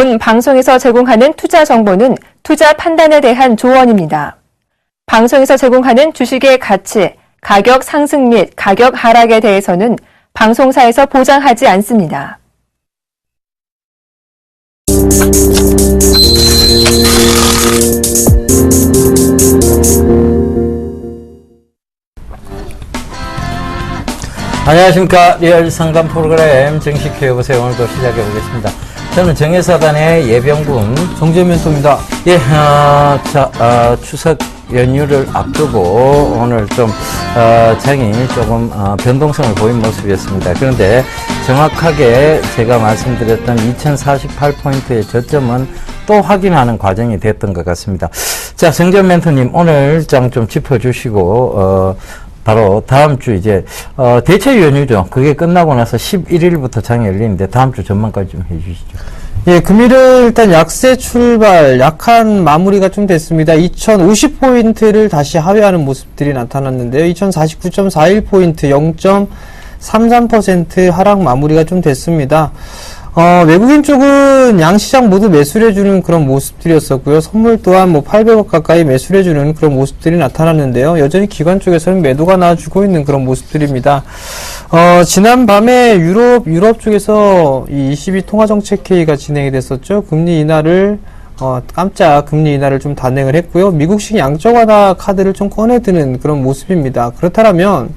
본 방송에서 제공하는 투자 정보는 투자 판단에 대한 조언입니다. 방송에서 제공하는 주식의 가치, 가격 상승 및 가격 하락에 대해서는 방송사에서 보장하지 않습니다. 안녕하십니까. 리얼 상담 프로그램 정식 해보세요. 오늘도 시작해 보겠습니다. 저는 정예사단의 예병군 정재멘토입니다. 예, 추석 연휴를 앞두고 오늘 좀 장이 조금 변동성을 보인 모습이었습니다. 그런데 정확하게 제가 말씀드렸던 2048포인트의 저점은 또 확인하는 과정이 됐던 것 같습니다. 자, 정재 멘토님 오늘 장 좀 짚어주시고 바로 다음 주 이제 대체 연휴죠. 그게 끝나고 나서 11일부터 장이 열리는데 다음 주 전망까지 좀 해주시죠. 예, 금일은 일단 약세 출발, 약한 마무리가 좀 됐습니다. 2050포인트를 다시 하회하는 모습들이 나타났는데요. 2049.41포인트 0.33% 하락 마무리가 좀 됐습니다. 외국인 쪽은 양시장 모두 매수를 해주는 그런 모습들이었었고요. 선물 또한 800억 가까이 매수를 해주는 그런 모습들이 나타났는데요. 여전히 기관 쪽에서는 매도가 나와주고 있는 그런 모습들입니다. 지난 밤에 유럽 쪽에서 이 ECB 통화정책회의가 진행이 됐었죠. 금리 인하를 깜짝 금리 인하를 좀 단행을 했고요. 미국식 양적 완화 카드를 좀 꺼내드는 그런 모습입니다. 그렇다면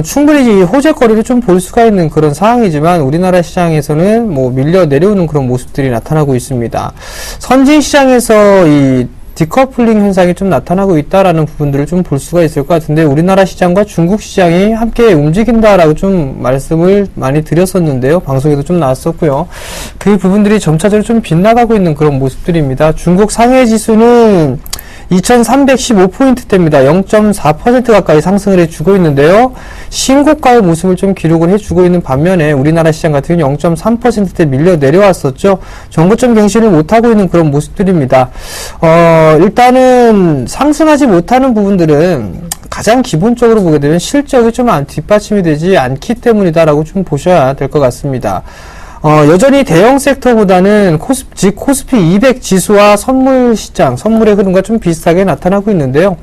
충분히 호재거리를 좀 볼 수가 있는 그런 상황이지만 우리나라 시장에서는 밀려 내려오는 그런 모습들이 나타나고 있습니다. 선진 시장에서 이 디커플링 현상이 좀 나타나고 있다라는 부분들을 좀 볼 수가 있을 것 같은데 우리나라 시장과 중국 시장이 함께 움직인다라고 좀 말씀을 많이 드렸었는데요. 방송에도 좀 나왔었고요. 그 부분들이 점차적으로 좀 빗나가고 있는 그런 모습들입니다. 중국 상해 지수는 2315포인트대입니다. 0.4% 가까이 상승을 해주고 있는데요. 신고가의 모습을 좀 기록을 해주고 있는 반면에 우리나라 시장 같은 경우는 0.3%대 밀려 내려왔었죠. 정고점 경신을 못하고 있는 그런 모습들입니다. 일단은 상승하지 못하는 부분들은 가장 기본적으로 보게 되면 실적이 좀 뒷받침이 되지 않기 때문이다라고 좀 보셔야 될 것 같습니다. 여전히 대형 섹터보다는 코스피 200 지수와 선물 시장, 선물의 흐름과 좀 비슷하게 나타나고 있는데요.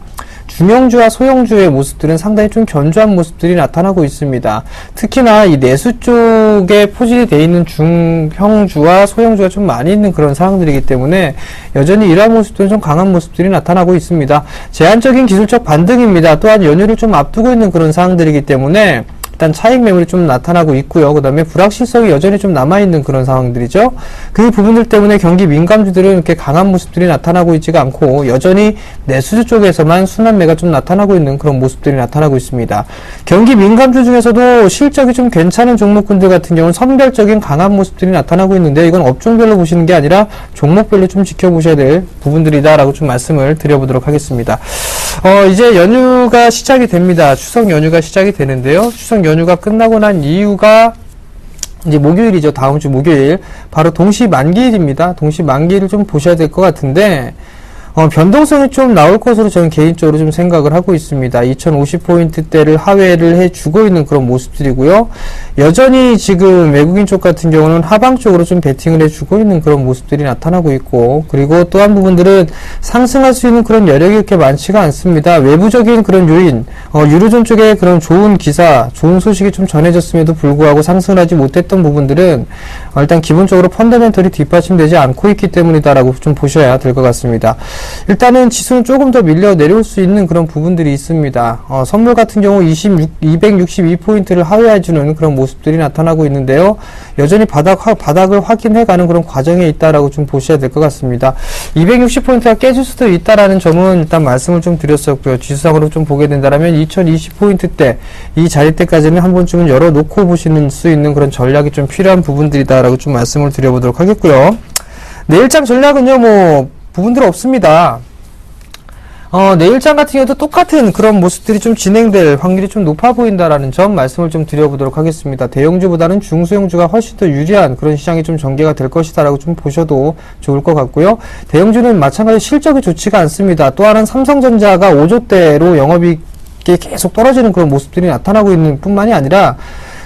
중형주와 소형주의 모습들은 상당히 좀 견조한 모습들이 나타나고 있습니다. 특히나 이 내수 쪽에 포진이 되어 있는 중형주와 소형주가 좀 많이 있는 그런 상황들이기 때문에 여전히 이러한 모습들은 좀 강한 모습들이 나타나고 있습니다. 제한적인 기술적 반등입니다. 또한 연휴를 좀 앞두고 있는 그런 상황들이기 때문에 일단 차익 매물이 좀 나타나고 있고요. 그 다음에 불확실성이 여전히 좀 남아있는 그런 상황들이죠. 그 부분들 때문에 경기 민감주들은 이렇게 강한 모습들이 나타나고 있지가 않고 여전히 내수주 쪽에서만 순환매가 좀 나타나고 있는 그런 모습들이 나타나고 있습니다. 경기 민감주 중에서도 실적이 좀 괜찮은 종목군들 같은 경우는 선별적인 강한 모습들이 나타나고 있는데 이건 업종별로 보시는 게 아니라 종목별로 좀 지켜보셔야 될 부분들이다라고 좀 말씀을 드려보도록 하겠습니다. 이제 연휴가 시작이 됩니다. 추석 연휴가 시작이 되는데요. 추석 연휴가 끝나고 난 이유가 이제 목요일이죠. 다음 주 목요일. 바로 동시 만기일입니다. 동시 만기일을 좀 보셔야 될 것 같은데, 변동성이 좀 나올 것으로 저는 개인적으로 좀 생각을 하고 있습니다. 2050포인트대를 하회를 해주고 있는 그런 모습들이고요. 여전히 지금 외국인 쪽 같은 경우는 하방 쪽으로 좀 베팅을 해주고 있는 그런 모습들이 나타나고 있고, 그리고 또 한 부분들은 상승할 수 있는 그런 여력이 그렇게 많지가 않습니다. 외부적인 그런 요인, 유로존 쪽에 그런 좋은 기사, 좋은 소식이 좀 전해졌음에도 불구하고 상승을 하지 못했던 부분들은 일단 기본적으로 펀더멘털이 뒷받침되지 않고 있기 때문이다라고 좀 보셔야 될 것 같습니다. 일단은 지수는 조금 더 밀려 내려올 수 있는 그런 부분들이 있습니다. 선물 같은 경우 262포인트를 하회해주는 그런 모습들이 나타나고 있는데요. 여전히 바닥을 확인해가는 그런 과정에 있다라고 좀 보셔야 될 것 같습니다. 260포인트가 깨질 수도 있다라는 점은 일단 말씀을 좀 드렸었고요. 지수상으로 좀 보게 된다면 2020포인트대 이 자리대까지는 한 번쯤은 열어놓고 보시는 수 있는 그런 전략이 좀 필요한 부분들이다라고 좀 말씀을 드려보도록 하겠고요. 내일장 전략은요, 부분들 없습니다. 내일장 같은 경우도 똑같은 그런 모습들이 좀 진행될 확률이 좀 높아 보인다라는 점 말씀을 좀 드려보도록 하겠습니다. 대형주보다는 중소형주가 훨씬 더 유리한 그런 시장이 좀 전개가 될 것이다라고 좀 보셔도 좋을 것 같고요. 대형주는 마찬가지로 실적이 좋지가 않습니다. 또 하나는 삼성전자가 5조대로 영업이익이 계속 떨어지는 그런 모습들이 나타나고 있는 뿐만이 아니라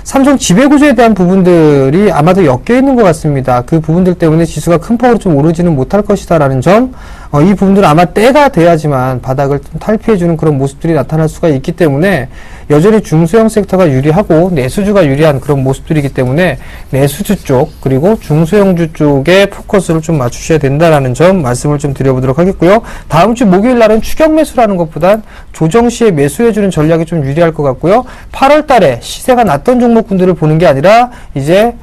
삼성 지배구조에 대한 부분들이 아마도 엮여 있는 것 같습니다. 그 부분들 때문에 지수가 큰 폭으로 좀 오르지는 못할 것이다라는 점, 이 부분들은 아마 때가 돼야지만 바닥을 좀 탈피해주는 그런 모습들이 나타날 수가 있기 때문에 여전히 중소형 섹터가 유리하고 내수주가 유리한 그런 모습들이기 때문에 내수주 쪽 그리고 중소형주 쪽에 포커스를 좀 맞추셔야 된다라는 점 말씀을 좀 드려보도록 하겠고요. 다음 주 목요일 날은 추격 매수라는 것보단 조정 시에 매수해주는 전략이 좀 유리할 것 같고요. 8월 달에 시세가 났던 종목군들을 보는 게 아니라 이제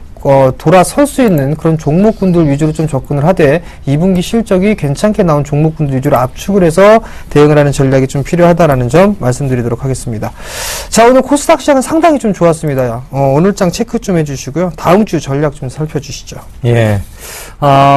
돌아설 수 있는 그런 종목군들 위주로 좀 접근을 하되 2분기 실적이 괜찮게 나온 종목군들 위주로 압축을 해서 대응을 하는 전략이 좀 필요하다라는 점 말씀드리도록 하겠습니다. 자, 오늘 코스닥 시장은 상당히 좀 좋았습니다. 오늘장 체크 좀 해주시고요. 다음 주 전략 좀 살펴주시죠. 예.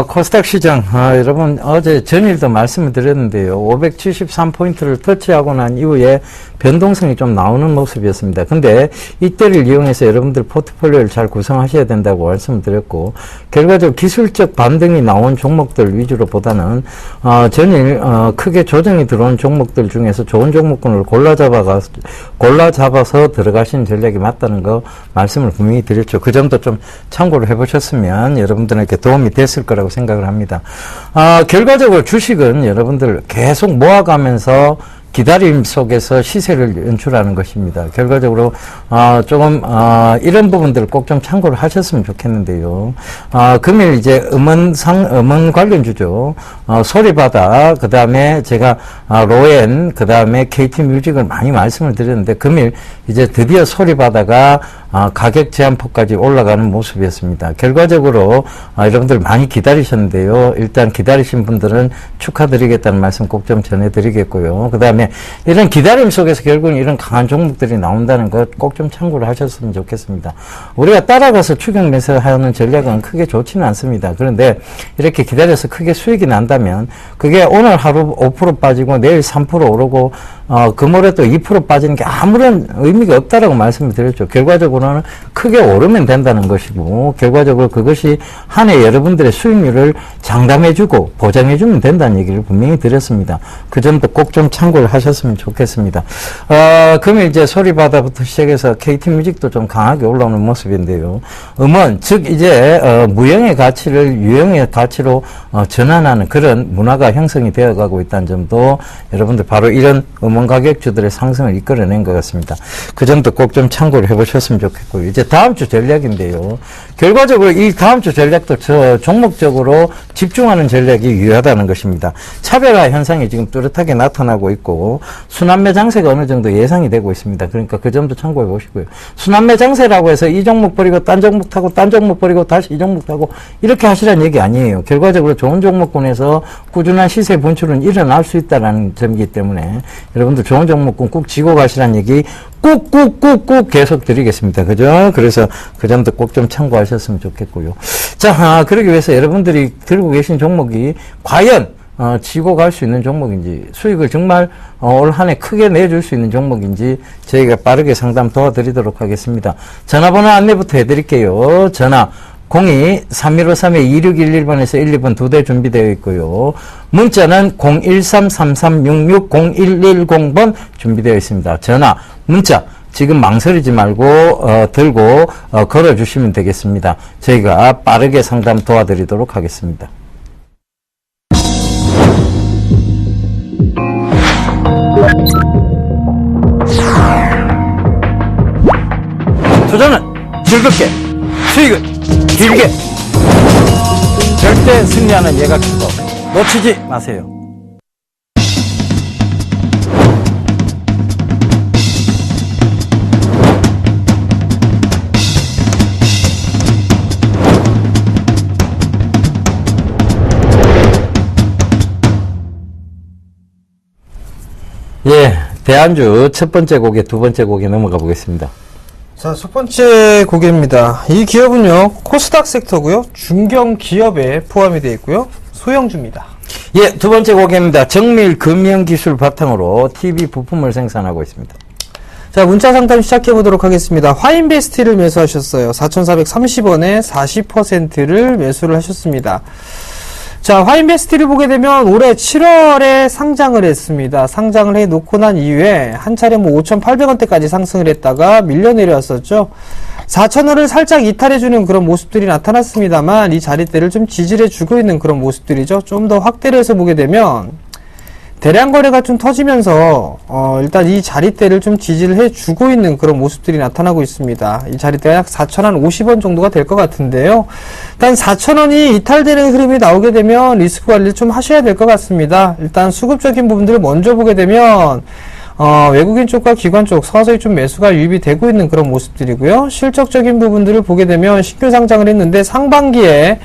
코스닥 시장, 여러분, 어제 전일도 말씀을 드렸는데요. 573포인트를 터치하고 난 이후에 변동성이 좀 나오는 모습이었습니다. 근데 이때를 이용해서 여러분들 포트폴리오를 잘 구성하셔야 된다고 말씀을 드렸고, 결과적으로 기술적 반등이 나온 종목들 위주로 보다는, 전일, 크게 조정이 들어온 종목들 중에서 좋은 종목군을 골라 잡아서 들어가신 전략이 맞다는 거 말씀을 분명히 드렸죠. 그 점도 좀 참고를 해보셨으면 여러분들에게 도움이 됐을 거라고 생각을 합니다. 결과적으로 주식은 여러분들 계속 모아가면서 기다림 속에서 시세를 연출하는 것입니다. 결과적으로 조금 이런 부분들을 꼭 좀 참고를 하셨으면 좋겠는데요. 금일 이제 음원 관련주죠. 소리바다, 그 다음에 제가 로엔, 그 다음에 KT뮤직을 많이 말씀을 드렸는데 금일 이제 드디어 소리바다가 가격 제한폭까지 올라가는 모습이었습니다. 결과적으로 여러분들 많이 기다리셨는데요. 일단 기다리신 분들은 축하드리겠다는 말씀 꼭 좀 전해드리겠고요. 그 다음에 이런 기다림 속에서 결국은 이런 강한 종목들이 나온다는 것 꼭 좀 참고를 하셨으면 좋겠습니다. 우리가 따라가서 추격 매수하는 전략은 크게 좋지는 않습니다. 그런데 이렇게 기다려서 크게 수익이 난다면 그게 오늘 하루 5% 빠지고 내일 3% 오르고 그 모레 또 2% 빠지는 게 아무런 의미가 없다라고 말씀을 드렸죠. 결과적으로는 크게 오르면 된다는 것이고 결과적으로 그것이 한 해 여러분들의 수익률을 장담해주고 보장해주면 된다는 얘기를 분명히 드렸습니다. 그 점도 꼭 좀 참고를 하셨으면 좋겠습니다. 그러면 이제 소리바다부터 시작해서 KT뮤직도 좀 강하게 올라오는 모습인데요. 음원, 즉 이제 무형의 가치를 유형의 가치로 전환하는 그런 문화가 형성이 되어가고 있다는 점도 여러분들 바로 이런 음원 가격주들의 상승을 이끌어낸 것 같습니다. 그 점도 꼭 좀 참고를 해보셨으면 좋겠고요. 이제 다음 주 전략인데요. 결과적으로 이 다음 주 전략도 종목적으로 집중하는 전략이 유효하다는 것입니다. 차별화 현상이 지금 뚜렷하게 나타나고 있고 순환매 장세가 어느 정도 예상이 되고 있습니다. 그러니까 그 점도 참고해 보시고요. 순환매 장세라고 해서 이 종목 버리고 딴 종목 타고 딴 종목 버리고 다시 이 종목 타고 이렇게 하시라는 얘기 아니에요. 결과적으로 좋은 종목군에서 꾸준한 시세 분출은 일어날 수 있다는 점이기 때문에 여러분들 좋은 종목군 꼭 지고 가시라는 얘기 꾹 계속 드리겠습니다. 그죠? 그래서 그 점도 꼭 좀 참고하셨으면 좋겠고요. 자, 그러기 위해서 여러분들이 들고 계신 종목이 과연 지고 갈 수 있는 종목인지 수익을 정말 올 한 해 크게 내줄 수 있는 종목인지 저희가 빠르게 상담 도와드리도록 하겠습니다. 전화번호 안내부터 해드릴게요. 전화 02-3153-2611번에서 12번 2대 준비되어 있고요. 문자는 013-3366-0110번 준비되어 있습니다. 전화, 문자 지금 망설이지 말고 들고 걸어주시면 되겠습니다. 저희가 빠르게 상담 도와드리도록 하겠습니다. 투자는 즐겁게, 수익은 길게. 절대 승리하는 예각주도 놓치지 마세요. 예, 대안주 첫 번째 곡에 두 번째 곡에 넘어가 보겠습니다. 자, 첫 번째 고객입니다. 이 기업은요, 코스닥 섹터고요, 중견 기업에 포함이 되어 있고요, 소형주입니다. 예, 두 번째 고객입니다. 정밀 금형 기술 바탕으로 TV 부품을 생산하고 있습니다. 자, 문자 상담 시작해 보도록 하겠습니다. 화인베스트를 매수하셨어요. 4,430원에 40%를 매수를 하셨습니다. 자, 화인베스트를 보게 되면 올해 7월에 상장을 했습니다. 상장을 해 놓고 난 이후에 한 차례 5,800원대까지 상승을 했다가 밀려 내려왔었죠. 4,000원을 살짝 이탈해주는 그런 모습들이 나타났습니다만 이 자리대를 좀 지지해주고 있는 그런 모습들이죠. 좀 더 확대를 해서 보게 되면 대량 거래가 좀 터지면서 일단 이 자리대를 좀 지지를 해주고 있는 그런 모습들이 나타나고 있습니다. 이 자리대가 약 4,050원 정도가 될 것 같은데요. 일단 4,000원이 이탈되는 흐름이 나오게 되면 리스크 관리를 좀 하셔야 될 것 같습니다. 일단 수급적인 부분들을 먼저 보게 되면 외국인 쪽과 기관 쪽 서서히 좀 매수가 유입이 되고 있는 그런 모습들이고요. 실적적인 부분들을 보게 되면 신규 상장을 했는데 상반기에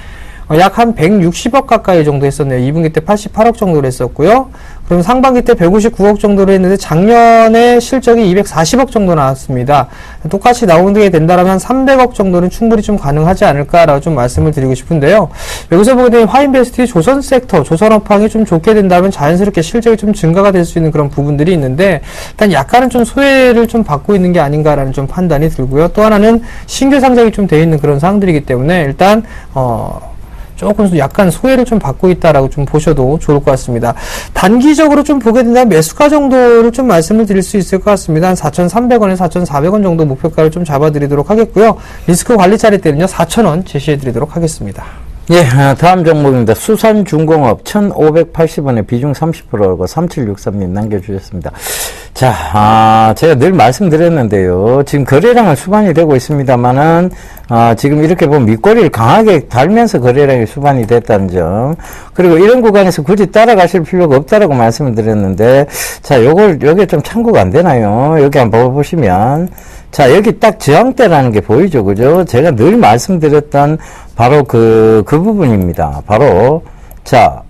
약 한 160억 가까이 정도 했었네요. 2분기 때 88억 정도로 했었고요. 그럼 상반기 때 159억 정도로 했는데 작년에 실적이 240억 정도 나왔습니다. 똑같이 나오게 된다면 한 300억 정도는 충분히 좀 가능하지 않을까라고 좀 말씀을 드리고 싶은데요. 여기서 보게 되면 화인베스트 조선 섹터, 조선업황이 좀 좋게 된다면 자연스럽게 실적이 좀 증가가 될 수 있는 그런 부분들이 있는데 일단 약간은 좀 소외를 좀 받고 있는 게 아닌가라는 좀 판단이 들고요. 또 하나는 신규 상장이 좀 돼 있는 그런 사항들이기 때문에 일단 조금 약간 소외를 좀 받고 있다라고 좀 보셔도 좋을 것 같습니다. 단기적으로 좀 보게 된다면 매수가 정도를 좀 말씀을 드릴 수 있을 것 같습니다. 한 4,300원에서 4,400원 정도 목표가를 좀 잡아드리도록 하겠고요. 리스크 관리 자리 때는요 4,000원 제시해드리도록 하겠습니다. 예, 다음 종목입니다. 수산중공업 1,580원에 비중 30%라고 3763님 남겨주셨습니다. 자, 제가 늘 말씀드렸는데요. 지금 거래량은 수반이 되고 있습니다만은, 지금 이렇게 보면 밑꼬리를 강하게 달면서 거래량이 수반이 됐다는 점. 그리고 이런 구간에서 굳이 따라가실 필요가 없다라고 말씀을 드렸는데, 자, 요게 좀 참고가 안 되나요? 여기 한번 보시면. 자, 여기 딱 저항대라는 게 보이죠, 그죠? 제가 늘 말씀드렸던 바로 그 부분입니다. 바로, 자,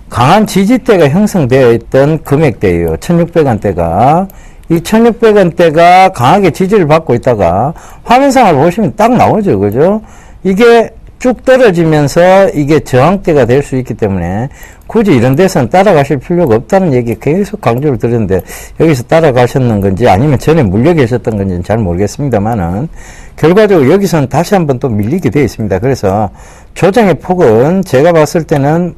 강한 지지대가 형성되어 있던 금액대예요. 1,600원대가. 이 1,600원대가 강하게 지지를 받고 있다가 화면상을 보시면 딱 나오죠, 그죠? 이게 쭉 떨어지면서 이게 저항대가 될 수 있기 때문에 굳이 이런 데서는 따라가실 필요가 없다는 얘기 계속 강조를 드렸는데 여기서 따라가셨는 건지 아니면 전에 물려 계셨던 건지는 잘 모르겠습니다만은 결과적으로 여기서는 다시 한번 또 밀리게 되어 있습니다. 그래서 조정의 폭은 제가 봤을 때는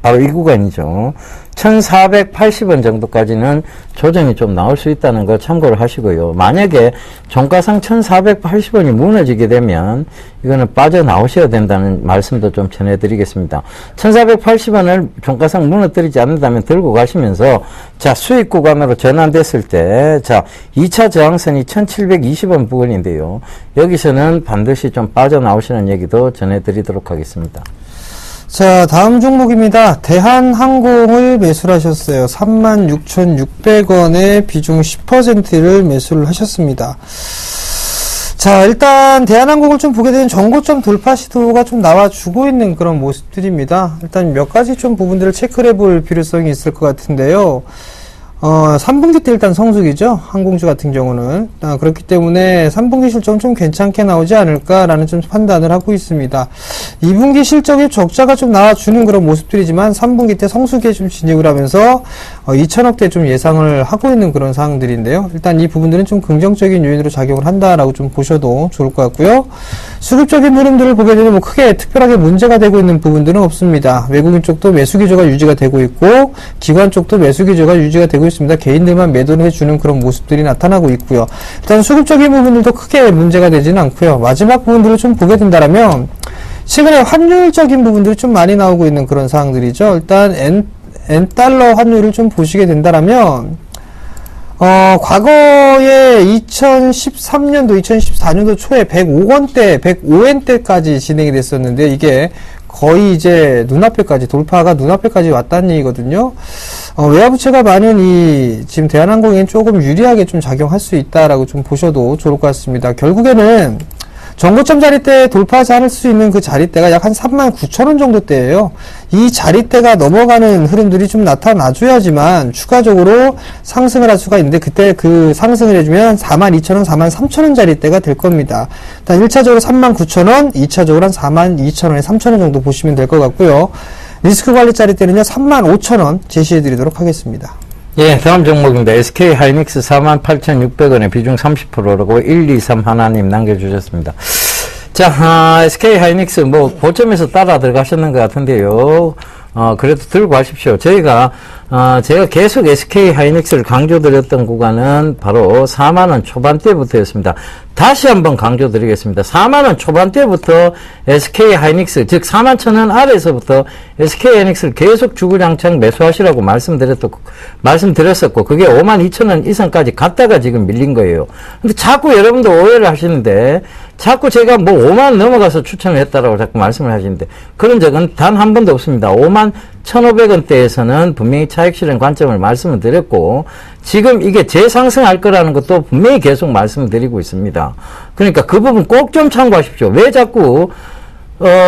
바로 이 구간이죠. 1,480원 정도까지는 조정이 좀 나올 수 있다는 거 참고를 하시고요. 만약에 종가상 1,480원이 무너지게 되면 이거는 빠져나오셔야 된다는 말씀도 좀 전해드리겠습니다. 1,480원을 종가상 무너뜨리지 않는다면 들고 가시면서 자, 수익 구간으로 전환됐을 때 자, 2차 저항선이 1,720원 부근인데요. 여기서는 반드시 좀 빠져나오시는 얘기도 전해드리도록 하겠습니다. 자, 다음 종목입니다. 대한항공을 매수를 하셨어요. 36,600원에 비중 10%를 매수를 하셨습니다. 자, 일단 대한항공을 좀 보게 되면 전고점 돌파 시도가 좀 나와주고 있는 그런 모습들입니다. 일단 몇 가지 좀 부분들을 체크를 해볼 필요성이 있을 것 같은데요. 3분기 때 일단 성수기죠. 항공주 같은 경우는. 그렇기 때문에 3분기 실적은 좀 괜찮게 나오지 않을까라는 좀 판단을 하고 있습니다. 2분기 실적에 적자가 좀 나와주는 그런 모습들이지만 3분기 때 성수기에 좀 진입을 하면서 2천억대 좀 예상을 하고 있는 그런 상황들인데요. 일단 이 부분들은 좀 긍정적인 요인으로 작용을 한다라고 좀 보셔도 좋을 것 같고요. 수급적인 흐름들을 보게 되면 뭐 크게 특별하게 문제가 되고 있는 부분들은 없습니다. 외국인 쪽도 매수 기조가 유지가 되고 있고 기관 쪽도 매수 기조가 유지가 되고 있습니다. 개인들만 매도를 해주는 그런 모습들이 나타나고 있고요. 일단 수급적인 부분들도 크게 문제가 되지는 않고요. 마지막 부분들을 좀 보게 된다면 최근에 환율적인 부분들이 좀 많이 나오고 있는 그런 상황들이죠. 일단 엔달러 환율을 좀 보시게 된다면 과거에 2013년도, 2014년도 초에 105원대까지 진행이 됐었는데 이게 거의 이제 돌파가 눈앞에까지 왔다는 얘기거든요. 외화부채가 많은 지금 대한항공엔 조금 유리하게 좀 작용할 수 있다라고 좀 보셔도 좋을 것 같습니다. 결국에는 전고점 자리대 돌파하지 않을 수 있는 그 자리대가 약 한 39,000원 정도대예요. 이 자리대가 넘어가는 흐름들이 좀 나타나줘야지만 추가적으로 상승을 할 수가 있는데 그때 그 상승을 해주면 42,000원, 43,000원 자리대가 될 겁니다. 일단 1차적으로 39,000원, 2차적으로 한 42,000원에 3,000원 정도 보시면 될 것 같고요. 리스크 관리 자리대는요 35,000원 제시해드리도록 하겠습니다. 예, 다음 종목입니다. SK 하이닉스 48,600원에 비중 30%라고 123 하나님 남겨주셨습니다. 자, SK 하이닉스 고점에서 따라 들어가셨는 것 같은데요. 그래도 들고 가십시오. 제가 계속 SK 하이닉스를 강조드렸던 구간은 바로 4만원 초반대부터였습니다. 다시 한번 강조드리겠습니다. 4만원 초반대부터 SK 하이닉스, 즉 4만 1,000원 아래에서부터 SK 하이닉스를 계속 주구장창 매수하시라고 말씀드렸었고, 그게 5만 2천원 이상까지 갔다가 지금 밀린 거예요. 근데 자꾸 여러분들 오해를 하시는데, 자꾸 제가 5만 넘어가서 추천을 했다라고 자꾸 말씀을 하시는데, 그런 적은 단 한 번도 없습니다. 5만 1,500원대에서는 분명히 차익 실현 관점을 말씀을 드렸고, 지금 이게 재상승할 거라는 것도 분명히 계속 말씀을 드리고 있습니다. 그러니까 그 부분 꼭 좀 참고하십시오. 왜 자꾸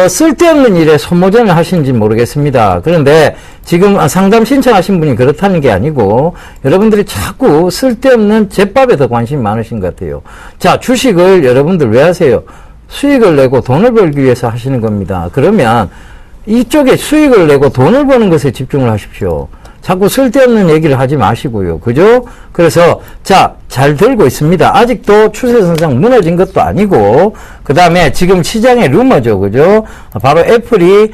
쓸데없는 일에 소모전을 하시는지 모르겠습니다. 그런데 지금 상담 신청하신 분이 그렇다는 게 아니고 여러분들이 자꾸 쓸데없는 제밥에 더 관심이 많으신 것 같아요. 자, 주식을 여러분들 왜 하세요? 수익을 내고 돈을 벌기 위해서 하시는 겁니다. 그러면 이쪽에 수익을 내고 돈을 버는 것에 집중을 하십시오. 자꾸 쓸데없는 얘기를 하지 마시고요. 그죠? 그래서, 자, 잘 들고 있습니다. 아직도 추세선상 무너진 것도 아니고, 그 다음에 지금 시장의 루머죠. 그죠? 바로 애플이,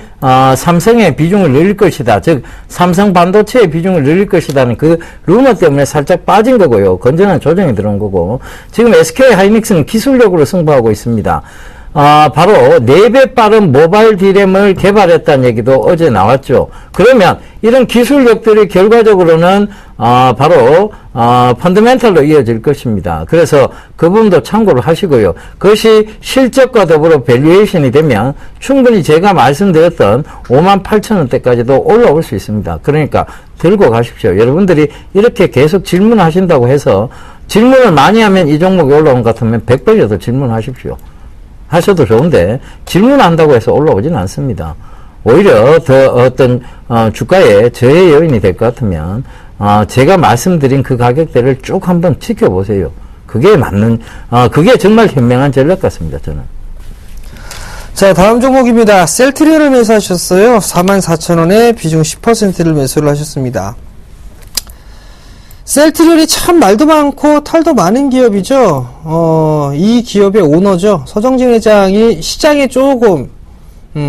삼성의 비중을 늘릴 것이다. 즉, 삼성 반도체의 비중을 늘릴 것이다는 그 루머 때문에 살짝 빠진 거고요. 건전한 조정이 들어온 거고, 지금 SK 하이닉스는 기술력으로 승부하고 있습니다. 바로 4배 빠른 모바일 D램을 개발했다는 얘기도 어제 나왔죠. 그러면 이런 기술력들이 결과적으로는 바로 펀더멘털로 이어질 것입니다. 그래서 그 부분도 참고를 하시고요. 그것이 실적과 더불어 밸류에이션이 되면 충분히 제가 말씀드렸던 58,000원대까지도 올라올 수 있습니다. 그러니까 들고 가십시오. 여러분들이 이렇게 계속 질문하신다고 해서 질문을 많이 하면 이 종목이 올라온 것 같으면 100번이라도 질문하십시오. 하셔도 좋은데 질문한다고 해서 올라오지는 않습니다. 오히려 더 어떤 주가에 저해 요인이 될 것 같으면 제가 말씀드린 그 가격대를 쭉 한번 지켜보세요. 그게 맞는 그게 정말 현명한 전략 같습니다. 저는. 자, 다음 종목입니다. 셀트리온을 매수하셨어요. 44,000원에 비중 10%를 매수를 하셨습니다. 셀트리온이 참 말도 많고 탈도 많은 기업이죠. 이 기업의 오너죠. 서정진 회장이 시장에 조금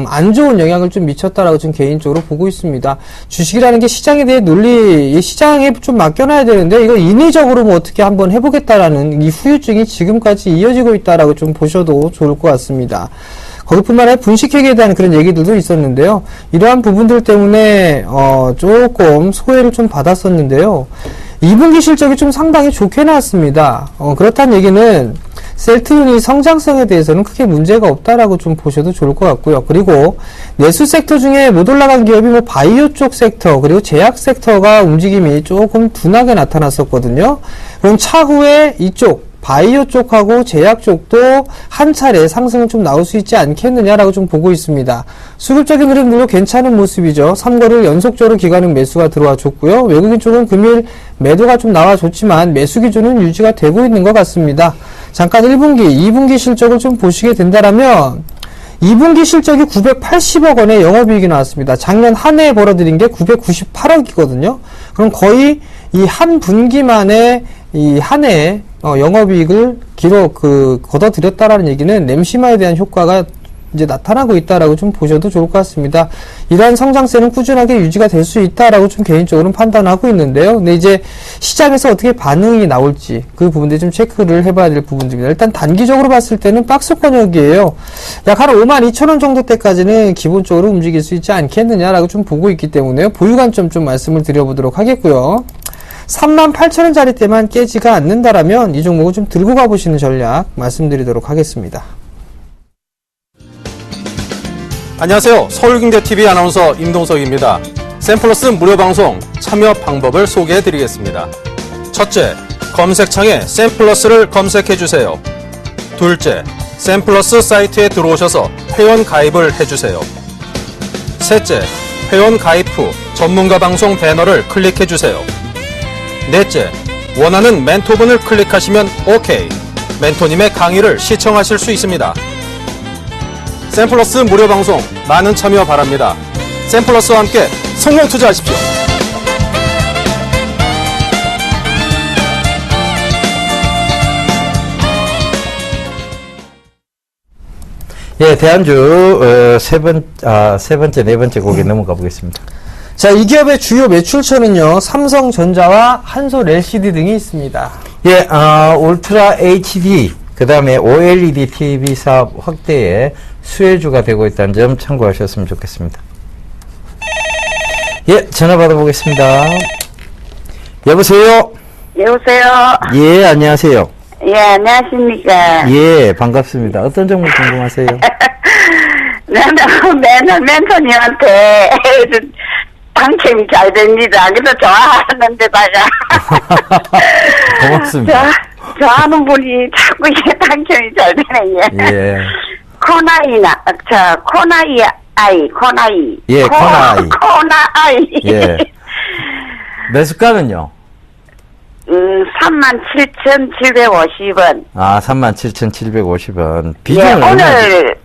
안 좋은 영향을 좀 미쳤다라고 좀 개인적으로 보고 있습니다. 주식이라는 게 시장에 대해 논리, 시장에 좀 맡겨놔야 되는데 이거 인위적으로 어떻게 한번 해보겠다라는 이 후유증이 지금까지 이어지고 있다라고 좀 보셔도 좋을 것 같습니다. 거기뿐만 아니라 분식회계에 대한 그런 얘기들도 있었는데요. 이러한 부분들 때문에 조금 소외를 좀 받았었는데요. 2분기 실적이 좀 상당히 좋게 나왔습니다. 그렇다는 얘기는 셀트리온이 성장성에 대해서는 크게 문제가 없다라고 좀 보셔도 좋을 것 같고요. 그리고 내수 섹터 중에 못 올라간 기업이 바이오 쪽 섹터 그리고 제약 섹터가 움직임이 조금 둔하게 나타났었거든요. 그럼 차후에 이쪽 바이오 쪽하고 제약 쪽도 한 차례 상승은 좀 나올 수 있지 않겠느냐라고 좀 보고 있습니다. 수급적인 흐름들도 괜찮은 모습이죠. 3거래일 연속적으로 기관은 매수가 들어와 줬고요. 외국인 쪽은 금일 매도가 좀 나와 줬지만 매수 기준은 유지가 되고 있는 것 같습니다. 잠깐 1분기, 2분기 실적을 좀 보시게 된다면 2분기 실적이 980억 원의 영업이익이 나왔습니다. 작년 한 해에 벌어들인 게 998억이거든요. 그럼 거의 이 한 분기만에 이 한 해에 영업이익을 걷어들였다라는 얘기는 램시마에 대한 효과가 이제 나타나고 있다라고 좀 보셔도 좋을 것 같습니다. 이러한 성장세는 꾸준하게 유지가 될 수 있다라고 좀 개인적으로는 판단하고 있는데요. 근데 이제 시장에서 어떻게 반응이 나올지 그 부분들이 좀 체크를 해봐야 될 부분들입니다. 일단 단기적으로 봤을 때는 박스권역이에요. 약 한 52,000원 정도 때까지는 기본적으로 움직일 수 있지 않겠느냐라고 좀 보고 있기 때문에 보유 관점 좀 말씀을 드려보도록 하겠고요. 38,000원짜리 때만 깨지가 않는다라면 이 종목을 좀 들고 가보시는 전략 말씀드리도록 하겠습니다. 안녕하세요. 서울경제TV 아나운서 임동석입니다. 샘플러스 무료 방송 참여 방법을 소개해 드리겠습니다. 첫째, 검색창에 샘플러스를 검색해 주세요. 둘째, 샘플러스 사이트에 들어오셔서 회원 가입을 해주세요. 셋째, 회원 가입 후 전문가 방송 배너를 클릭해 주세요. 넷째, 원하는 멘토분을 클릭하시면 OK. 멘토님의 강의를 시청하실 수 있습니다. 샘플러스 무료 방송 많은 참여 바랍니다. 샘플러스와 함께 성공 투자하십시오. 예, 대안주 세 번째, 네 번째 곡에 넘어가 보겠습니다. 자, 이 기업의 주요 매출처는요, 삼성전자와 한솔 LCD 등이 있습니다. 예, 울트라 HD, 그 다음에 OLED TV 사업 확대에 수혜주가 되고 있다는 점 참고하셨으면 좋겠습니다. 예, 전화 받아보겠습니다. 여보세요? 여보세요? 예, 안녕하세요. 예, 안녕하십니까? 예, 반갑습니다. 어떤 종목 궁금하세요? 나는 맨날 멘토님한테 당첨이 잘 됩니다. 그래서 좋아하는데다가. 고맙습니다. 좋아하는 분이 자꾸 이게 당첨이 잘 되네, 예. 코나이. 예, 코나이. 코나이. 예. 매수가는요? 37,750원. 아, 37,750원. 예, 비중은 오늘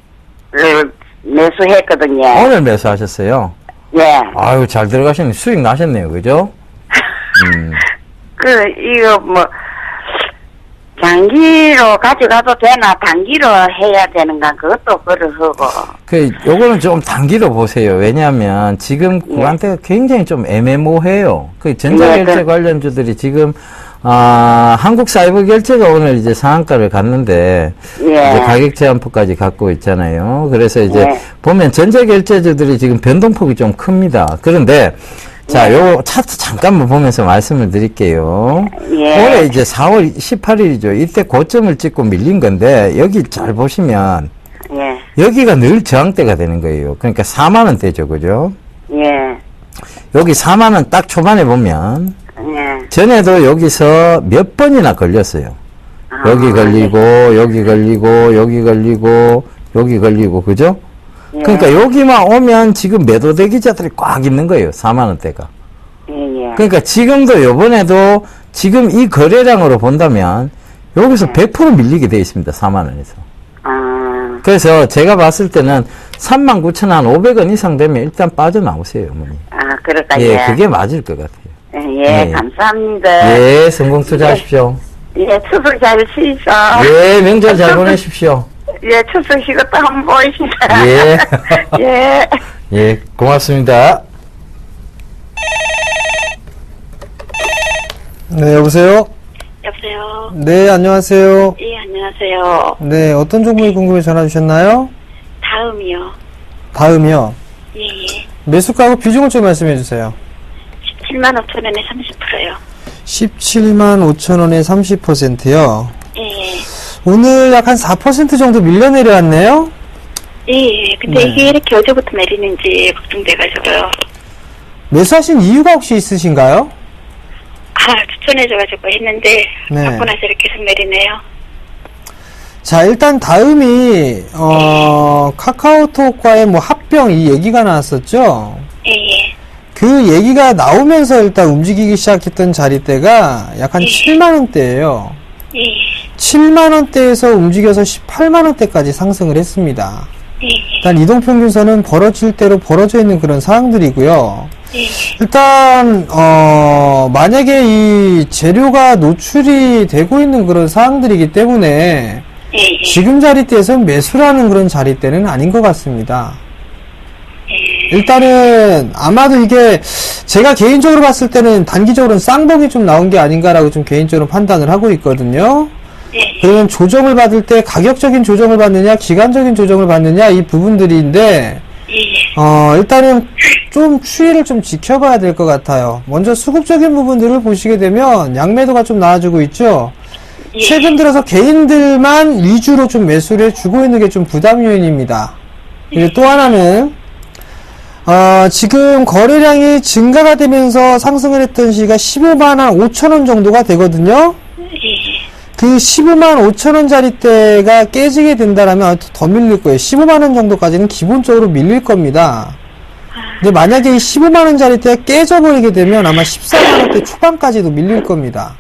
매수했거든요. 오늘 매수하셨어요? 예. 아유, 잘 들어가시네. 수익 나셨네요. 그죠? 이거 장기로 가져가도 되나, 단기로 해야 되는가, 그것도 그러고. 요거는 좀 단기로 보세요. 왜냐하면 지금 구간대가 굉장히 좀 애매모호해요. 전자결제 관련주들이 지금, 한국 사이버 결제가 오늘 이제 상한가를 갔는데, 예. 이제 가격 제한폭까지 갖고 있잖아요. 그래서 이제 예. 보면 전자결제주들이 지금 변동폭이 좀 큽니다. 그런데, 자, 요 차트 잠깐만 보면서 말씀을 드릴게요. 예. 올해 이제 4월 18일이죠. 이때 고점을 찍고 밀린 건데, 여기 잘 보시면, 예. 여기가 늘 저항대가 되는 거예요. 그러니까 4만원대죠. 그죠? 예. 여기 4만원 딱 초반에 보면, 예. 전에도 여기서 몇 번이나 걸렸어요. 여기 걸리고, 여기 걸리고, 여기 걸리고, 여기 걸리고, 그죠? 예. 그러니까 여기만 오면 지금 매도 대기자들이 꽉 있는 거예요. 4만원대가. 예. 그러니까 지금도 요번에도 지금 이 거래량으로 본다면 여기서 100% 밀리게 돼 있습니다. 4만원에서. 아, 그래서 제가 봤을 때는 39,500원 이상 되면 일단 빠져나오세요, 어머니. 그럴까, 예, 예. 그게 맞을 것 같아요. 예, 예. 감사합니다. 예, 성공 투자하십시오. 예, 추석 잘 쉬셔. 예, 명절 잘 보내십시오. 예, 추석 쉬고 또 한번 보이시다. 예. 예. 예, 고맙습니다. 네, 여보세요? 여보세요? 네, 안녕하세요. 예, 안녕하세요. 네, 어떤 종목이 궁금해 전화 주셨나요? 다음이요. 다음이요. 예, 예. 매수가하고 비중을 좀 말씀해 주세요. 17만 5천 원에 30%요. 17만 5천 원에 30%요. 예, 예. 오늘 약 한 4% 정도 밀려 내려왔네요? 예, 예. 근데 네. 이게 이렇게 어제부터 내리는지 걱정돼가지고요. 매수하신 이유가 혹시 있으신가요? 추천해줘가지고 했는데, 네. 받고 나서 이렇게 계속 내리네요. 자, 일단 다음이, 카카오톡과의 합병 이 얘기가 나왔었죠? 예, 예. 그 얘기가 나오면서 일단 움직이기 시작했던 자리대가 약 한 예. 7만원대예요. 예, 예. 7만원대에서 움직여서 18만원대까지 상승을 했습니다. 예, 예. 일단 이동평균선은 벌어질 대로 벌어져 있는 그런 상황들이고요. 예, 일단 만약에 이 재료가 노출이 되고 있는 그런 상황들이기 때문에 예, 예. 지금 자리대에서는 매수라는 그런 자리대는 아닌 것 같습니다. 일단은 아마도 이게 제가 개인적으로 봤을 때는 단기적으로는 쌍봉이 좀 나온 게 아닌가라고 좀 개인적으로 판단을 하고 있거든요. 예. 그러면 조정을 받을 때 가격적인 조정을 받느냐 기간적인 조정을 받느냐 이 부분들인데 예. 일단은 좀 추이를 좀 지켜봐야 될 것 같아요. 먼저 수급적인 부분들을 보시게 되면 양매도가 좀 나아지고 있죠. 예. 최근 들어서 개인들만 위주로 좀 매수를 해주고 있는 게 좀 부담 요인입니다. 그리고 또 하나는 지금 거래량이 증가가 되면서 상승을 했던 시기가 15만 한 5천 원 정도가 되거든요. 그 15만 5천 원짜리대가 깨지게 된다라면 더 밀릴 거예요. 15만 원 정도까지는 기본적으로 밀릴 겁니다. 근데 만약에 이 15만 원짜리대가 깨져버리게 되면 아마 14만 원대 초반까지도 밀릴 겁니다.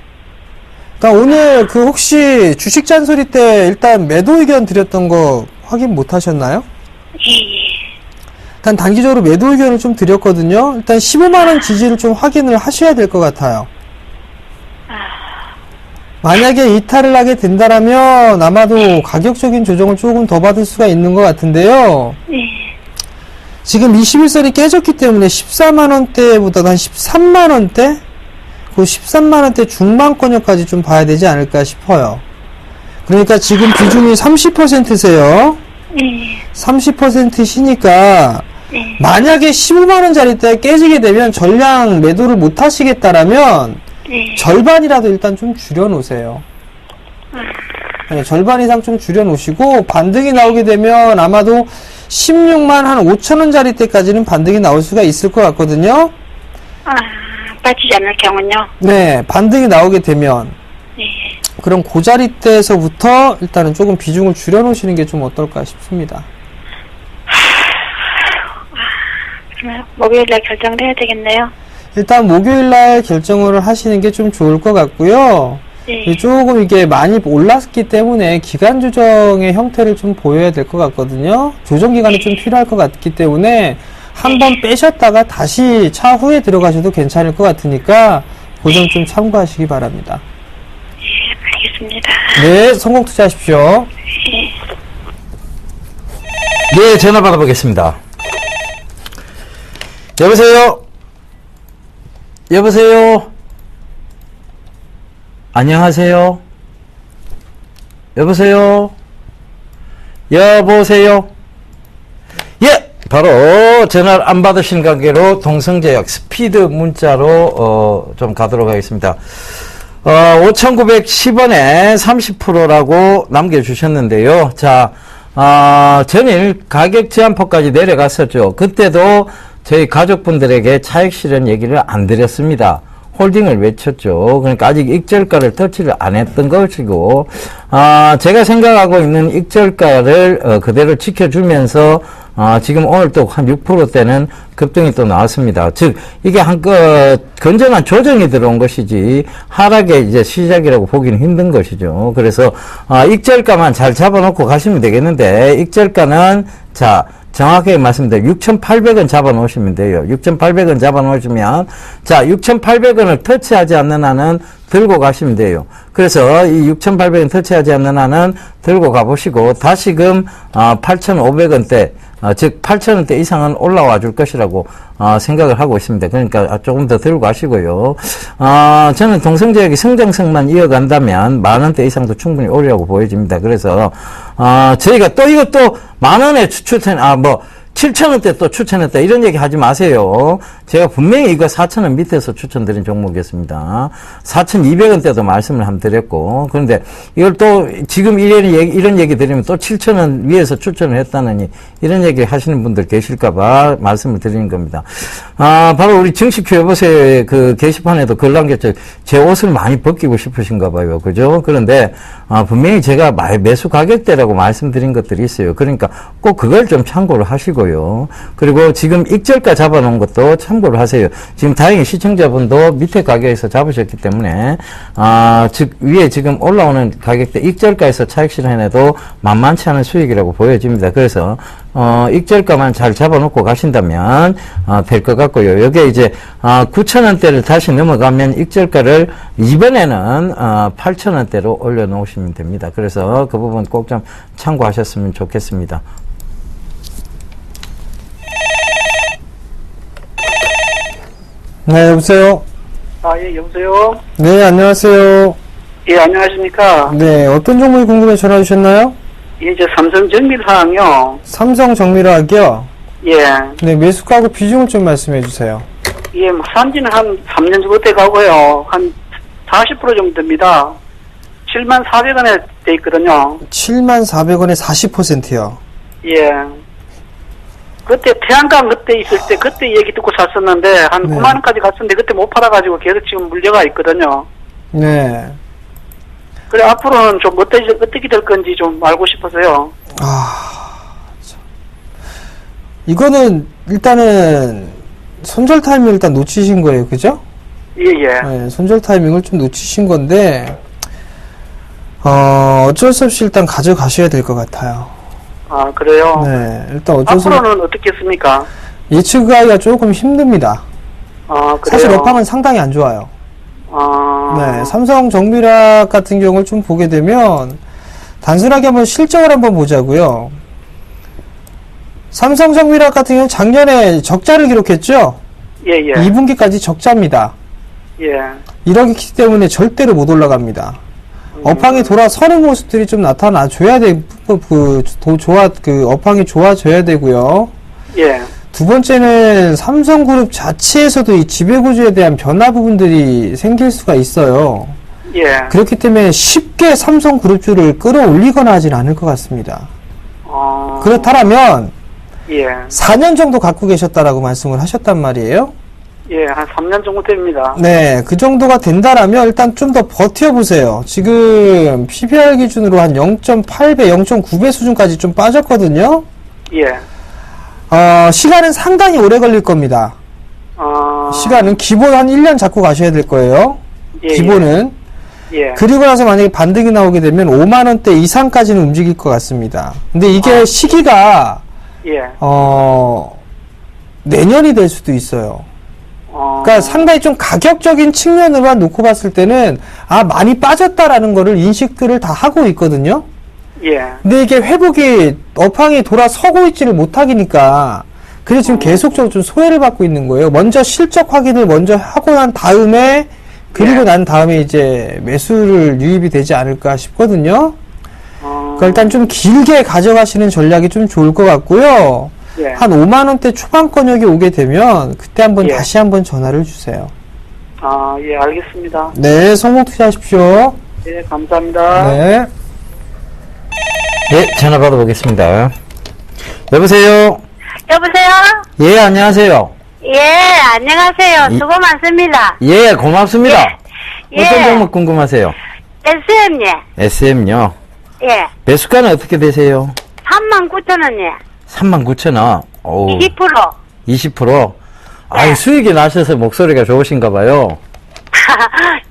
그러니까 오늘 혹시 주식 잔소리 때 일단 매도 의견 드렸던 거 확인 못 하셨나요? 일단 단기적으로 매도 의견을 좀 드렸거든요. 일단 15만 원 지지를 좀 확인을 하셔야 될 것 같아요. 만약에 이탈을 하게 된다라면 아마도 가격적인 조정을 조금 더 받을 수가 있는 것 같은데요. 예. 지금 21선이 깨졌기 때문에 14만원대보다도 한 13만원대? 그 13만원대 중반권역까지 좀 봐야 되지 않을까 싶어요. 그러니까 지금 비중이 30%세요. 예. 30%시니까 예. 만약에 15만원짜리 때 깨지게 되면 전량 매도를 못 하시겠다라면 예. 절반이라도 일단 좀 줄여놓으세요. 네, 절반 이상 좀 줄여놓으시고 반등이 나오게 되면 아마도 16만 한 5천원짜리 때까지는 반등이 나올 수가 있을 것 같거든요. 빠지지 않을 경우는요? 네, 반등이 나오게 되면 예. 그럼 그 자리 때에서부터 일단은 조금 비중을 줄여놓으시는 게 좀 어떨까 싶습니다. 그러면 목요일날 결정을 해야 되겠네요. 일단 목요일날 결정을 하시는 게 좀 좋을 것 같고요. 예. 조금 이게 많이 올랐기 때문에 기간 조정의 형태를 좀 보여야 될 것 같거든요. 조정 기간이 좀 필요할 것 같기 때문에 한번 빼셨다가 다시 차후에 들어가셔도 괜찮을 것 같으니까 그 점 좀 참고하시기 바랍니다. 알겠습니다. 네, 성공 투자하십시오. 네, 전화 받아보겠습니다. 여보세요? 여보세요? 안녕하세요? 여보세요? 여보세요? 예! 바로 전화를 안 받으신 관계로 동성제약 스피드 문자로 좀 가도록 하겠습니다. 5,910원에 30%라고 남겨주셨는데요. 자, 전일 가격 제한폭까지 내려갔었죠. 그때도 저희 가족분들에게 차익 실현 얘기를 안 드렸습니다. 홀딩을 외쳤죠. 그러니까 아직 익절가를 터치를 안 했던 것이고, 제가 생각하고 있는 익절가를 그대로 지켜주면서 지금 오늘 또 한 6%대는 급등이 또 나왔습니다. 즉 이게 건전한 조정이 들어온 것이지 하락의 이제 시작이라고 보기는 힘든 것이죠. 그래서 익절가만 잘 잡아놓고 가시면 되겠는데, 익절가는 자 정확하게 말씀드려 6,800원 잡아 놓으시면 돼요. 6,800원 잡아 놓으시면, 자 6,800원을 터치하지 않는 한은 들고 가시면 돼요. 그래서 이 6,800원 터치하지 않는 한은 들고 가보시고, 다시금 8,500원대 즉 8,000원대 이상은 올라와 줄 것이라고 생각을 하고 있습니다. 그러니까 조금 더 들고 가시고요. 저는 동성제약이 성장성만 이어간다면 10,000원대 이상도 충분히 오리라고 보여집니다. 그래서 저희가 또 이것도 10,000원에 추천 7,000원대 또 추천했다 이런 얘기 하지 마세요. 제가 분명히 이거 4,000원 밑에서 추천드린 종목이었습니다. 4,200원대도 말씀을 한번 드렸고, 그런데 이걸 또 지금 이런 얘기 드리면 또 7,000원 위에서 추천을 했다느니 이런 얘기 하시는 분들 계실까봐 말씀을 드리는 겁니다. 바로 우리 정식큐 여보세요의 그 게시판에도 글 남겼죠. 제 옷을 많이 벗기고 싶으신가 봐요. 그죠? 그런데 분명히 제가 매수 가격대라고 말씀드린 것들이 있어요. 그러니까 꼭 그걸 좀 참고를 하시고, 그리고 지금 익절가 잡아놓은 것도 참고를 하세요. 지금 다행히 시청자분도 밑에 가격에서 잡으셨기 때문에 즉 위에 지금 올라오는 가격대 익절가에서 차익 실현해도 만만치 않은 수익이라고 보여집니다. 그래서 익절가만 잘 잡아놓고 가신다면 될 것 같고요. 여기에 이제 9,000원대를 다시 넘어가면 익절가를 이번에는 8,000원대로 올려놓으시면 됩니다. 그래서 그 부분 꼭 좀 참고하셨으면 좋겠습니다. 네, 여보세요? 예, 여보세요? 네, 안녕하세요. 예, 안녕하십니까? 네, 어떤 종목이 궁금해 전화 주셨나요? 예, 저 삼성정밀화학요. 삼성정밀화학이요? 예. 네, 매수가하고 비중을 좀 말씀해 주세요. 예, 산지는 한 3년 정도 돼 가고요. 한 40% 정도 됩니다. 74,000원에 돼 있거든요. 74,000원에 40%요. 예. 그때 태양광 그때 있을 때 그때 얘기 듣고 샀었는데 한 네. 9만원까지 갔었는데 그때 못 팔아가지고 계속 지금 물려가 있거든요. 네. 그래, 앞으로는 좀 어떻게 될 건지 좀 알고 싶어서요. 참. 이거는 일단은 손절 타이밍을 일단 놓치신 거예요. 그죠? 예, 예. 네, 손절 타이밍을 좀 놓치신 건데, 어쩔 수 없이 일단 가져가셔야 될 것 같아요. 아, 그래요? 네, 일단 어쩔 수 없이 앞으로는 어떻게 했습니까? 예측하기가 조금 힘듭니다. 아, 그래요? 사실 업황은 상당히 안 좋아요. 아. 네, 삼성 정밀학 같은 경우를 좀 보게 되면 단순하게 한번 실적을 한번 보자고요. 삼성 정밀학 같은 경우 작년에 적자를 기록했죠. 예, 예. 2분기까지 적자입니다. 예. 이러기 때문에 절대로 못 올라갑니다. 업황이 돌아서는 모습들이 좀 나타나줘야 업황이 좋아져야 되고요. 예. 두 번째는 삼성그룹 자체에서도 이 지배구조에 대한 변화 부분들이 생길 수가 있어요. 예. 그렇기 때문에 쉽게 삼성그룹주를 끌어올리거나 하진 않을 것 같습니다. 그렇다면 예. 4년 정도 갖고 계셨다라고 말씀을 하셨단 말이에요. 예, 한 3년 정도 됩니다. 네, 그 정도가 된다라면 일단 좀 더 버텨보세요. 지금 PBR 기준으로 한 0.8배, 0.9배 수준까지 좀 빠졌거든요. 예. 시간은 상당히 오래 걸릴 겁니다. 시간은 기본 한 1년 잡고 가셔야 될 거예요. 예, 기본은. 예. 그리고 나서 만약에 반등이 나오게 되면 5만원대 이상까지는 움직일 것 같습니다. 근데 이게 시기가, 예. 내년이 될 수도 있어요. 그러니까 상당히 좀 가격적인 측면으로만 놓고 봤을 때는, 많이 빠졌다라는 거를 인식들을 다 하고 있거든요. 예. 근데 이게 회복이, 업황이 돌아서고 있지를 못하기니까, 그래서 지금 계속적으로 좀 소외를 받고 있는 거예요. 먼저 실적 확인을 먼저 하고 난 다음에, 그리고 난 다음에 이제 매수를 유입이 되지 않을까 싶거든요. 그러니까 일단 좀 길게 가져가시는 전략이 좀 좋을 것 같고요. 예. 한 5만원대 초반권역이 오게 되면, 그때 한번 예. 다시 한번 전화를 주세요. 예, 알겠습니다. 네, 성공 투자하십시오. 예, 감사합니다. 네. 네, 전화 받아보겠습니다. 여보세요? 여보세요? 예, 안녕하세요. 예, 안녕하세요. 수고 많습니다. 예, 고맙습니다. 예. 어떤 종목 궁금하세요? SM, 예. SM요. 예. 매수가는 어떻게 되세요? 39,000원이요. 39,000원. 오, 20%. 20%? 아니, 수익이 나셔서 목소리가 좋으신가 봐요.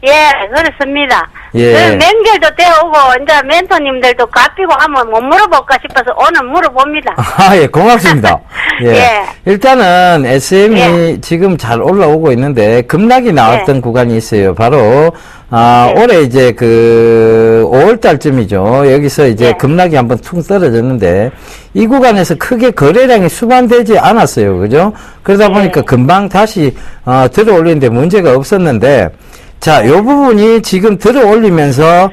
예, 그렇습니다. 예. 그 명절도 되어오고, 이제 멘토님들도 갚이고 하면 못 물어볼까 싶어서 오늘 물어봅니다. 예, 고맙습니다. 예. 예. 일단은 SM이 예. 지금 잘 올라오고 있는데 급락이 나왔던 예. 구간이 있어요. 바로 올해 이제 그 5월 달쯤이죠. 여기서 이제 예. 급락이 한번 퉁 떨어졌는데 이 구간에서 크게 거래량이 수반되지 않았어요. 그죠? 그러다 보니까 금방 다시 들어 올리는데 문제가 없었는데 자, 요 부분이 지금 들어 올리면서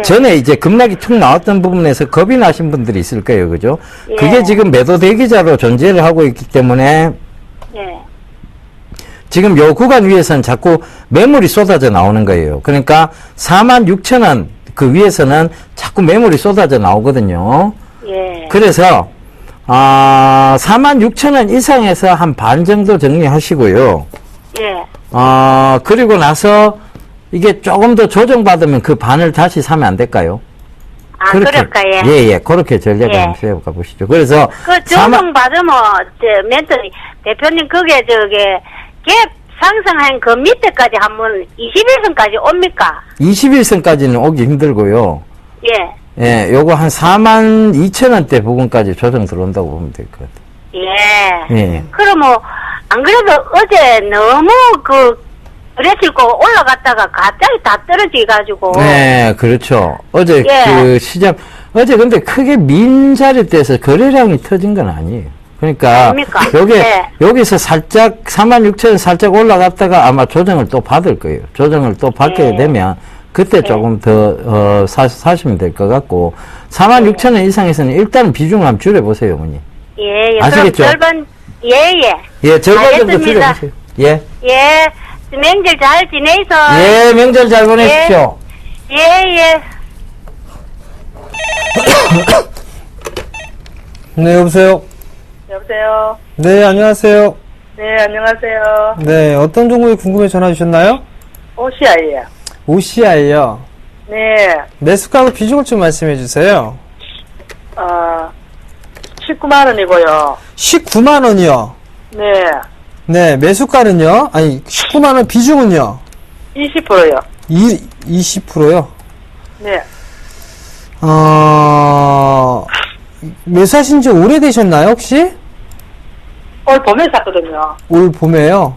전에 이제 급락이 툭 나왔던 부분에서 겁이 나신 분들이 있을 거예요. 그죠? 예. 그게 지금 매도 대기자로 존재를 하고 있기 때문에 예. 지금 요 구간 위에서는 자꾸 매물이 쏟아져 나오는 거예요. 그러니까 46,000원 그 위에서는 자꾸 매물이 쏟아져 나오거든요. 예. 그래서 46,000원 이상에서 한 반 정도 정리하시고요. 예. 그리고 나서 이게 조금 더 조정받으면 그 반을 다시 사면 안 될까요? 그럴까, 예. 예. 그렇게 전략을 예. 한번 세워가 보시죠. 그래서 그 조정 받으면, 멘토님, 대표님, 그게 갭 상승한 그 밑에까지 한번 21선까지 옵니까? 21선까지는 오기 힘들고요. 예. 예, 요거 한 42,000원대 부분까지 조정 들어온다고 보면 될 것 같아요. 예. 예. 그러면, 안 그래도 어제 너무 그래시고 올라갔다가 갑자기 다 떨어지가지고. 네, 그렇죠. 어제 예. 그 시장, 어제 근데 크게 민자리 때에서 거래량이 터진 건 아니에요. 그러니까, 아닙니까? 요게, 네. 여기서 살짝 46,000원 살짝 올라갔다가 아마 조정을 또 받을 거예요. 조정을 또 받게 네. 되면 그때 조금 더, 사시면 될 것 같고, 46,000원 이상에서는 일단 비중을 한번 줄여보세요, 어머니. 예, 예. 아시겠죠? 그럼 절반, 예, 예. 예, 절반 정도 알겠습니다. 줄여보세요. 예. 예. 명절 잘 지내서. 예, 명절 잘 보내십시오. 예, 예. 네, 여보세요? 여보세요? 네, 안녕하세요. 네, 안녕하세요. 네, 어떤 종목이 궁금해 전화 주셨나요? OCI예요. OCI요. 네, 매수가하고 비중을 좀 말씀해 주세요. 19만원이고요. 19만원이요. 네, 네, 매수가는요? 아니, 19만원 비중은요? 20%요. 20%요? 네, 매수하신 지 오래되셨나요, 혹시? 올 봄에 샀거든요. 올 봄에요?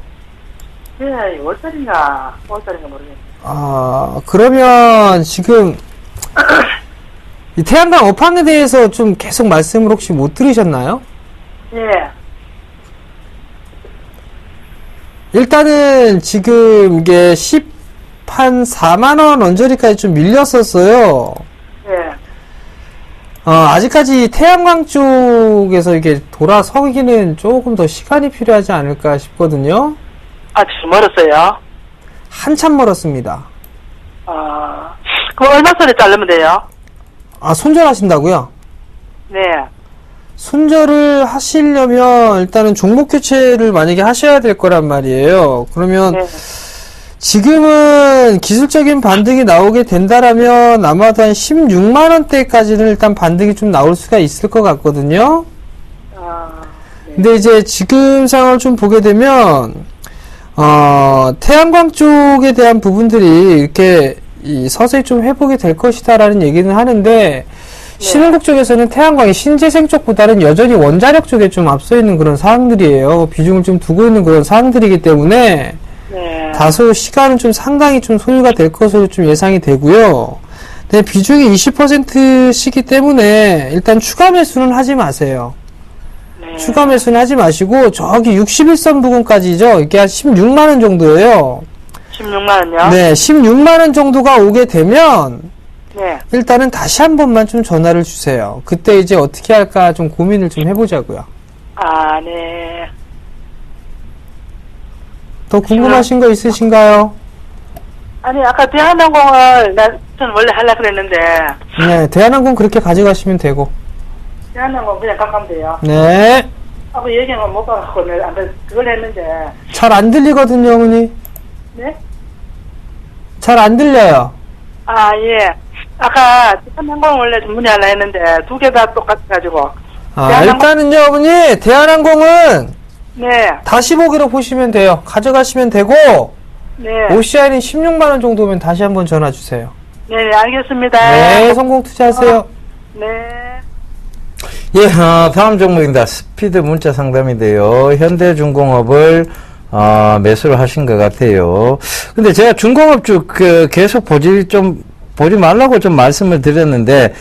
네, 월달인가 모르겠어요. 그러면 지금 이 태양광 업황에 대해서 좀 계속 말씀을 혹시 못 들으셨나요? 예. 일단은 지금 이게 한 4만원 언저리까지 좀 밀렸었어요. 예. 아직까지 태양광 쪽에서 이게 돌아서기는 조금 더 시간이 필요하지 않을까 싶거든요. 아직 멀었어요. 한참 멀었습니다. 그럼 얼마 전에 자르면 돼요? 손절하신다고요? 네. 손절을 하시려면 일단은 종목 교체를 만약에 하셔야 될 거란 말이에요. 그러면 네. 지금은 기술적인 반등이 나오게 된다라면 아마도 한 16만원대까지는 일단 반등이 좀 나올 수가 있을 것 같거든요. 근데 이제 지금 상황을 좀 보게 되면, 태양광 쪽에 대한 부분들이 이렇게 서서히 좀 회복이 될 것이다라는 얘기는 하는데, 신흥국 쪽에서는 태양광이 신재생 쪽보다는 여전히 원자력 쪽에 좀 앞서 있는 그런 사항들이에요. 비중을 좀 두고 있는 그런 사항들이기 때문에, 네. 다소 시간은 좀 상당히 좀 소요가 될 것으로 좀 예상이 되고요. 근데 비중이 20%시기 때문에 일단 추가 매수는 하지 마세요. 네. 추가 매수는 하지 마시고 저기 61선 부근까지죠. 이게 한 16만원 정도예요. 16만원요? 네, 16만원 정도가 오게 되면 네. 일단은 다시 한 번만 좀 전화를 주세요. 그때 이제 어떻게 할까 좀 고민을 좀 해보자고요. 네. 더 궁금하신 거 있으신가요? 아니, 아까 대한항공을 전 원래 하려고 그랬는데, 네, 대한항공 그렇게 가져가시면 되고. 대한항공 그냥 깎으면 돼요. 네. 하고 얘기는 못 받았고, 그걸 했는데, 잘 안 들리거든요, 어머니. 네? 잘 안 들려요. 예. 아까 대한항공 원래 주문하려 했는데, 두 개 다 똑같아가지고. 일단은요, 어머니, 대한항공은 네. 다시 보기로 보시면 돼요. 가져가시면 되고, 네. OCI는 16만원 정도면 다시 한번 전화 주세요. 네, 알겠습니다. 네, 성공 투자하세요. 네. 예, 다음 종목입니다. 스피드 문자 상담인데요. 현대중공업을 매수를 하신 것 같아요. 근데 제가 중공업주 계속 보지 말라고 좀 말씀을 드렸는데,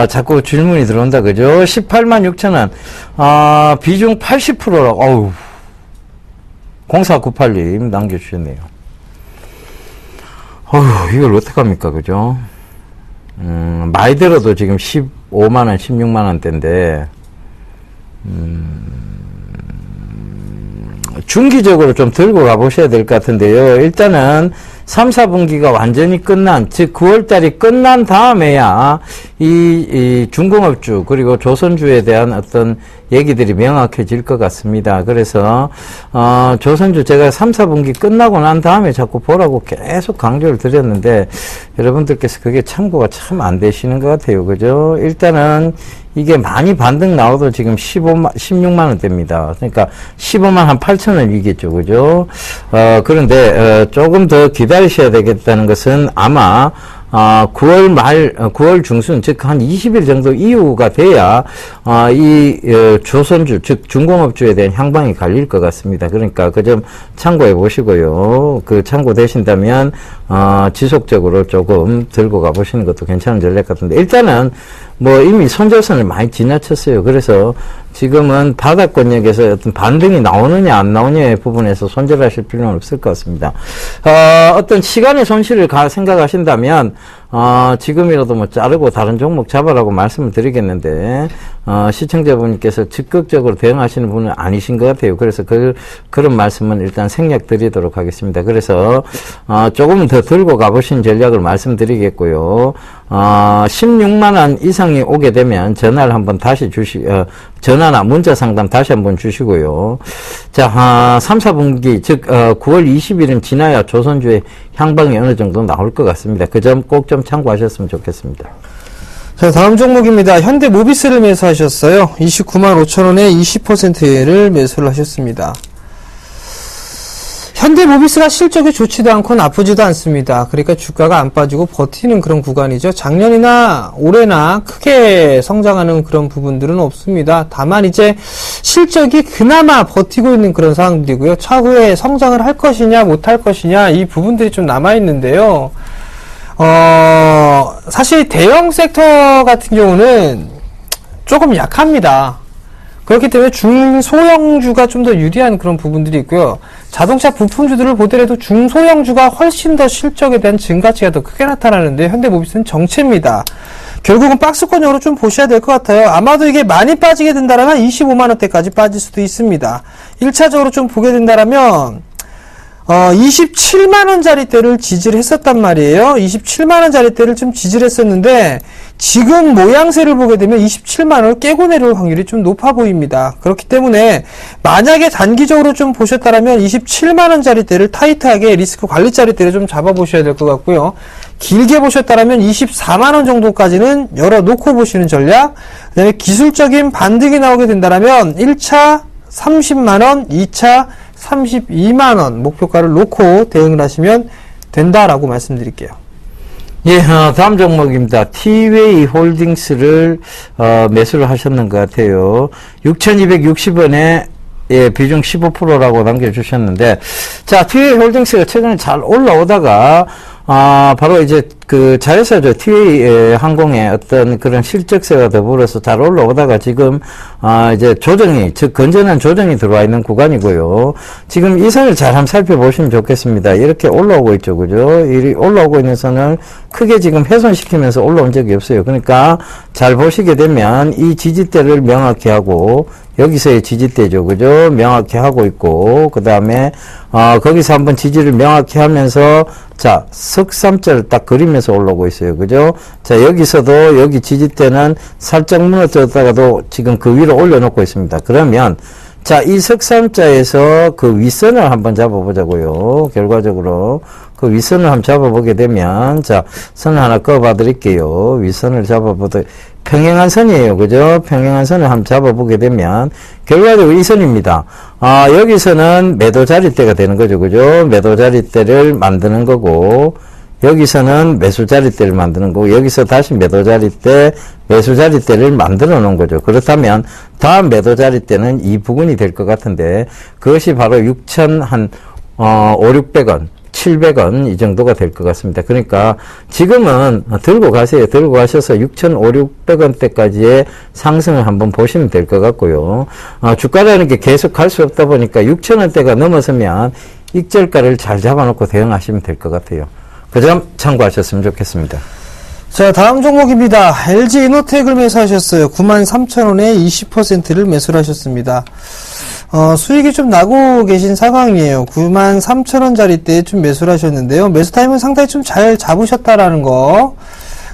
자꾸 질문이 들어온다, 그죠? 18만 6천 원, 비중 80%라고, 어우, 0498님 남겨주셨네요. 어휴, 이걸 어떡합니까, 그죠? 많이 들어도 지금 15만원, 16만원대인데, 중기적으로 좀 들고 가보셔야 될 것 같은데요. 일단은 3, 4분기가 완전히 끝난, 즉 9월달이 끝난 다음에야 이 중공업주 그리고 조선주에 대한 어떤 얘기들이 명확해질 것 같습니다. 그래서 조선주 제가 3, 4분기 끝나고 난 다음에 자꾸 보라고 계속 강조를 드렸는데 여러분들께서 그게 참고가 참 안 되시는 것 같아요. 그죠? 일단은 이게 많이 반등 나와도 지금 16만 원대입니다. 그러니까 15만 한 8천 원이겠죠. 그죠? 그런데 조금 더 기다리셔야 되겠다는 것은 아마 9월 말, 9월 중순, 즉, 한 20일 정도 이후가 돼야, 조선주, 즉, 중공업주에 대한 향방이 갈릴 것 같습니다. 그러니까 그 점 참고해 보시고요. 참고되신다면, 지속적으로 조금 들고 가보시는 것도 괜찮은 전략 같은데, 일단은, 이미 손절선을 많이 지나쳤어요. 그래서 지금은 바닥권역에서 어떤 반등이 나오느냐, 안 나오느냐의 부분에서 손절하실 필요는 없을 것 같습니다. 어떤 시간의 손실을 생각하신다면, 지금이라도 자르고 다른 종목 잡아라고 말씀을 드리겠는데, 시청자분께서 적극적으로 대응하시는 분은 아니신 것 같아요. 그래서 그런 말씀은 일단 생략 드리도록 하겠습니다. 그래서, 조금 더 들고 가보신 전략을 말씀드리겠고요. 16만원 이상이 오게 되면 전화를 한번 다시 전화나 문자 상담 다시 한번 주시고요. 자, 3, 4분기, 즉, 9월 20일은 지나야 조선주의 향방이 어느 정도 나올 것 같습니다. 그 점 꼭 좀 참고하셨으면 좋겠습니다. 자, 다음 종목입니다. 현대모비스를 매수하셨어요. 29만 5천 원에 20%를 매수를 하셨습니다. 현대모비스가 실적이 좋지도 않고 나쁘지도 않습니다. 그러니까 주가가 안 빠지고 버티는 그런 구간이죠. 작년이나 올해나 크게 성장하는 그런 부분들은 없습니다. 다만 이제 실적이 그나마 버티고 있는 그런 상황들이고요. 차후에 성장을 할 것이냐 못할 것이냐 이 부분들이 좀 남아있는데요. 사실 대형 섹터 같은 경우는 조금 약합니다. 그렇기 때문에 중소형주가 좀 더 유리한 그런 부분들이 있고요. 자동차 부품주들을 보더라도 중소형주가 훨씬 더 실적에 대한 증가치가 더 크게 나타나는데 현대모비스는 정체입니다. 결국은 박스권형으로 좀 보셔야 될 것 같아요. 아마도 이게 많이 빠지게 된다면 25만원대까지 빠질 수도 있습니다. 1차적으로 좀 보게 된다면 27만원짜리대를 지지를 했었단 말이에요. 27만원짜리대를 좀 지지를 했었는데 지금 모양새를 보게 되면 27만원을 깨고 내려올 확률이 좀 높아 보입니다. 그렇기 때문에 만약에 단기적으로 좀 보셨다면 27만원짜리대를 타이트하게 리스크 관리짜리대를 좀 잡아보셔야 될 것 같고요. 길게 보셨다면 24만원 정도까지는 열어놓고 보시는 전략, 그 다음에 기술적인 반등이 나오게 된다면 1차 30만원, 2차 32만원 목표가를 놓고 대응을 하시면 된다라고 말씀드릴게요. 예, 다음 종목입니다. 티웨이 홀딩스를 매수를 하셨는 것 같아요. 6,260원에 예, 비중 15%라고 남겨주셨는데, 자, 티웨이 홀딩스가 최근에 잘 올라오다가, 바로 이제 그 자회사죠. 티웨이 항공의 어떤 그런 실적세와 더불어서 잘 올라오다가 지금, 이제 조정이, 즉, 건전한 조정이 들어와 있는 구간이고요. 지금 이 선을 잘 한번 살펴보시면 좋겠습니다. 이렇게 올라오고 있죠. 그죠? 이 올라오고 있는 선을 크게 지금 훼손시키면서 올라온 적이 없어요. 그러니까 잘 보시게 되면 이 지지대를 명확히 하고, 여기서의 지지대죠. 그죠? 명확히 하고 있고, 그 다음에, 거기서 한번 지지를 명확히 하면서, 자, 석삼자를 딱 그리면서 올라오고 있어요. 그죠? 자, 여기서도 여기 지지대는 살짝 무너졌다가도 지금 그 위로 올려놓고 있습니다. 그러면, 자, 이 석삼자에서 그 윗선을 한번 잡아보자고요. 결과적으로. 그 윗선을 한번 잡아보게 되면, 자, 선을 하나 그어봐 드릴게요. 윗선을 평행한 선이에요. 그죠? 평행한 선을 한번 잡아보게 되면, 결과적으로 이 선입니다. 여기서는 매도 자리대가 되는 거죠. 그죠? 매도 자리대를 만드는 거고, 여기서는 매수 자리대를 만드는 거고, 여기서 다시 매도 자리대, 매수 자리대를 만들어 놓은 거죠. 그렇다면, 다음 매도 자리대는 이 부분이 될 것 같은데, 그것이 바로 6,500원. 700원 이 정도가 될 것 같습니다. 그러니까 지금은 들고 가세요. 들고 가셔서 6,500원대까지의 상승을 한번 보시면 될 것 같고요. 주가라는 게 계속 갈 수 없다 보니까 6,000원대가 넘어서면 익절가를 잘 잡아놓고 대응하시면 될 것 같아요. 그 점 참고하셨으면 좋겠습니다. 자, 다음 종목입니다. LG 이노텍을 매수하셨어요. 93,000원에 20%를 매수를 하셨습니다. 수익이 좀 나고 계신 상황이에요. 93,000원짜리대에 좀 매수를 하셨는데요. 매수 타임은 상당히 좀 잘 잡으셨다라는 거.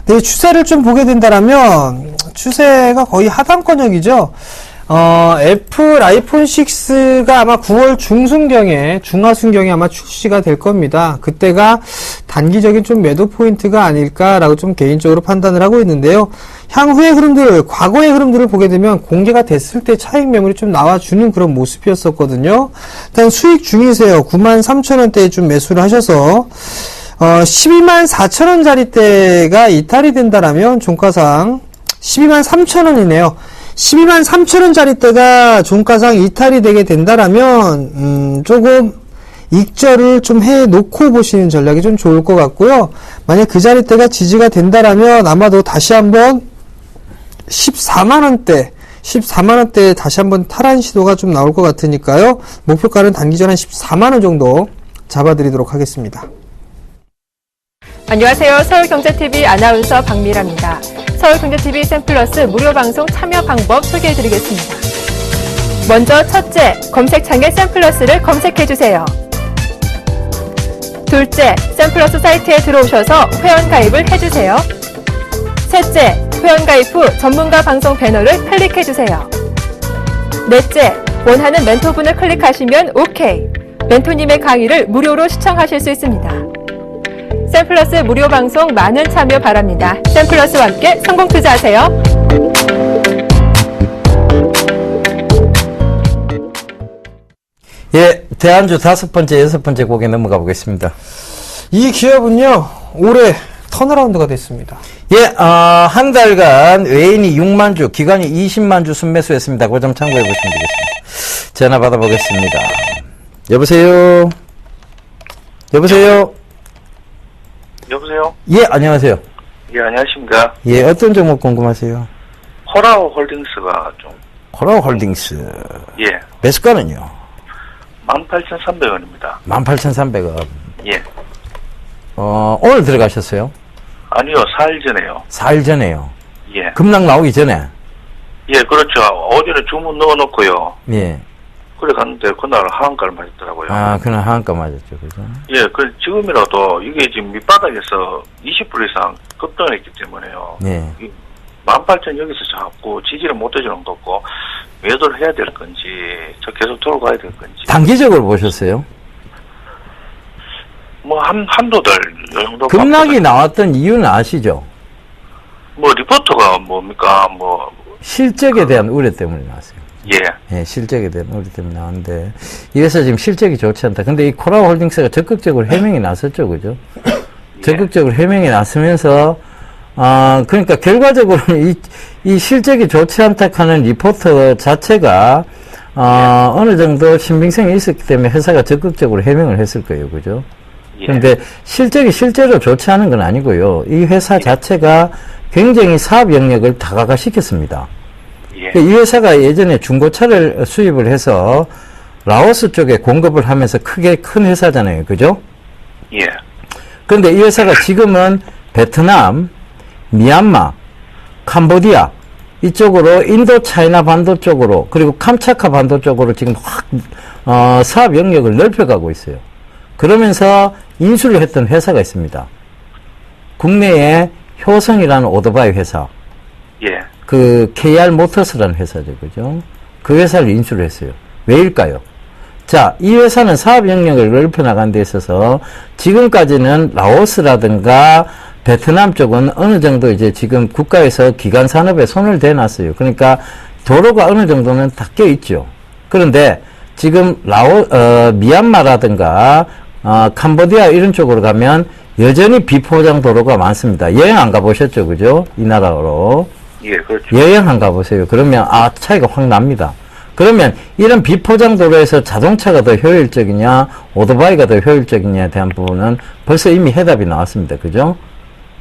네, 추세를 좀 보게 된다면, 추세가 거의 하단권역이죠. 애플 아이폰 6가 아마 9월 중하순경에 아마 출시가 될 겁니다. 그때가 단기적인 좀 매도 포인트가 아닐까라고 좀 개인적으로 판단을 하고 있는데요. 향후의 흐름들, 과거의 흐름들을 보게 되면 공개가 됐을 때 차익 매물이 좀 나와주는 그런 모습이었었거든요. 일단 수익 중이세요. 93,000원대에 좀 매수를 하셔서 124,000원짜리대가 이탈이 된다라면 종가상 123,000원이네요. 123,000원짜리대가 종가상 이탈이 되게 된다라면 조금 익절을 좀 해놓고 보시는 전략이 좀 좋을 것 같고요. 만약 그 자리대가 지지가 된다라면 아마도 다시 한번 14만원대 다시 한번 탈환 시도가 좀 나올 것 같으니까요. 목표가는 단기전 한 14만원 정도 잡아드리도록 하겠습니다. 안녕하세요. 서울경제TV 아나운서 박미라입니다. 서울경제TV 샘플러스 무료 방송 참여 방법 소개해드리겠습니다. 먼저 첫째, 검색창에 샘플러스를 검색해주세요. 둘째, 샘플러스 사이트에 들어오셔서 회원가입을 해주세요. 셋째, 회원가입 후 전문가 방송 배너를 클릭해주세요. 넷째, 원하는 멘토분을 클릭하시면 OK. 멘토님의 강의를 무료로 시청하실 수 있습니다. 샘플러스 무료 방송 많은 참여 바랍니다. 샘플러스와 함께 성공 투자하세요. 예, 대안주 5번째, 6번째 곡에 넘어가 보겠습니다. 이 기업은요, 올해 턴어라운드가 됐습니다. 예, 한 달간 외인이 6만 주, 기관이 20만 주 순매수했습니다. 그 점 참고해 보시면 되겠습니다. 전화 받아보겠습니다. 여보세요? 여보세요? 여보세요? 예, 안녕하세요. 예, 안녕하십니까. 예, 어떤 종목 궁금하세요? 호라우 홀딩스가 좀, 코라우 홀딩스. 예, 매수가는요? 18,300원입니다. 18,300원. 예. 오늘 들어가셨어요? 아니요, 4일 전에요. 4일 전에요. 예. 급락 나오기 전에. 예, 그렇죠. 어제는 주문 넣어놓고요. 예. 그래 갔는데 그날 하한가를 맞았더라고요. 아, 그날 하한가 맞았죠. 그죠? 예, 그 지금이라도 이게 지금 밑바닥에서 20% 이상 급등을 했기 때문에요. 예. 18,000 여기서 자꾸 지지를 못 해주는 거고, 매도를 해야 될 건지, 저 계속 들고 가야 될 건지. 단기적으로 보셨어요? 뭐, 한두 달, 요 정도. 급락이 나왔던 이유는 아시죠? 뭐, 리포트가 뭡니까, 뭐, 실적에 대한 우려 때문에 나왔어요. 예. 예, 실적에 대한 우려 때문에 나왔는데, 이 회사 지금 실적이 좋지 않다. 근데 이 코라우 홀딩스가 적극적으로 해명이 나섰죠, 그죠? 예. 적극적으로 해명이 나서면서, 그러니까 결과적으로는 이 실적이 좋지 않다 하는 리포트 자체가, 어느 정도 신빙성이 있었기 때문에 회사가 적극적으로 해명을 했을 거예요, 그죠? 예. 그런데 실적이 실제로 좋지 않은 건 아니고요. 이 회사 자체가 굉장히 사업 영역을 다각화시켰습니다. 예. 이 회사가 예전에 중고차를 수입을 해서 라오스 쪽에 공급을 하면서 크게 큰 회사잖아요. 그죠? 예. 그런데 이 회사가 지금은 베트남, 미얀마, 캄보디아 이쪽으로 인도 차이나 반도 쪽으로 그리고 캄차카 반도 쪽으로 지금 확 사업 영역을 넓혀가고 있어요. 그러면서 인수를 했던 회사가 있습니다. 국내에 효성이라는 오토바이 회사, 예. 그 KR 모터스라는 회사죠, 그죠? 그 회사를 인수를 했어요. 왜일까요? 자, 이 회사는 사업 영역을 넓혀 나간 데 있어서 지금까지는 라오스라든가 베트남 쪽은 어느 정도 이제 지금 국가에서 기간 산업에 손을 대놨어요. 그러니까 도로가 어느 정도는 닦여 있죠. 그런데 지금 미얀마라든가 캄보디아 이런 쪽으로 가면 여전히 비포장 도로가 많습니다. 여행 안 가보셨죠, 그죠? 이 나라로. 예, 그렇죠. 여행 안 가보세요. 그러면 차이가 확 납니다. 그러면 이런 비포장 도로에서 자동차가 더 효율적이냐, 오토바이가 더 효율적이냐에 대한 부분은 벌써 이미 해답이 나왔습니다. 그죠?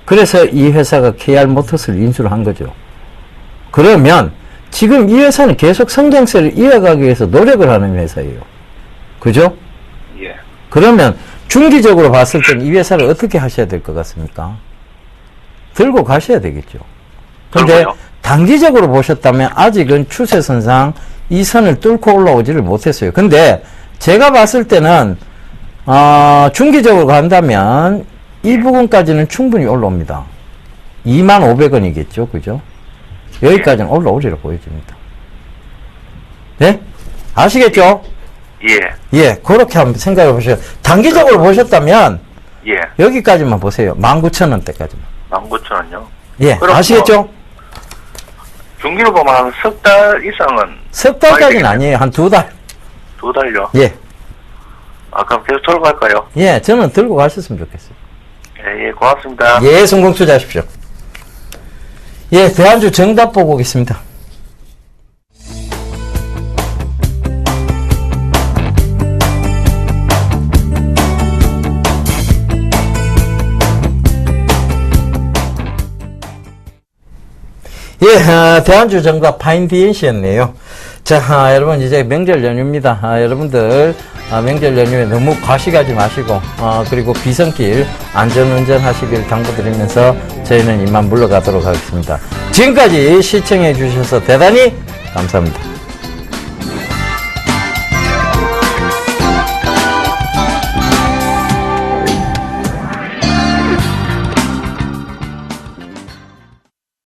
그래서 이 회사가 KR 모터스를 인수를 한 거죠. 그러면 지금 이 회사는 계속 성장세를 이어가기 위해서 노력을 하는 회사예요. 그죠? 예. 그러면 중기적으로 봤을 때는 이 회사를 어떻게 하셔야 될 것 같습니까? 들고 가셔야 되겠죠. 근데 들고요? 단기적으로 보셨다면 아직은 추세선상 이 선을 뚫고 올라오지를 못했어요. 근데 제가 봤을 때는 중기적으로 간다면 이 부분까지는 충분히 올라옵니다. 25,000원이겠죠. 그죠? 여기까지는 올라오리라 보여집니다. 네? 아시겠죠? 예. 예, 그렇게 한번 생각해 보세요. 단기적으로 보셨다면 예. 여기까지만 보세요. 19,000원대까지만. 19,000원요? 예, 그럼 아시겠죠? 중기로 보면 한 석 달 이상은. 석 달까지는 많이 아니에요. 한 2달. 2달요? 예. 그럼 계속 들고 갈까요? 예, 저는 들고 가셨으면 좋겠어요. 예, 고맙습니다. 예, 성공 투자하십시오. 예, 대안주 정답 보고 오겠습니다. 예, 대안주 정답 파인디엔시였네요. 자, 여러분 이제 명절 연휴입니다. 여러분들 명절 연휴에 너무 과식하지 마시고 그리고 비성길 안전운전 하시길 당부드리면서 저희는 이만 물러가도록 하겠습니다. 지금까지 시청해 주셔서 대단히 감사합니다.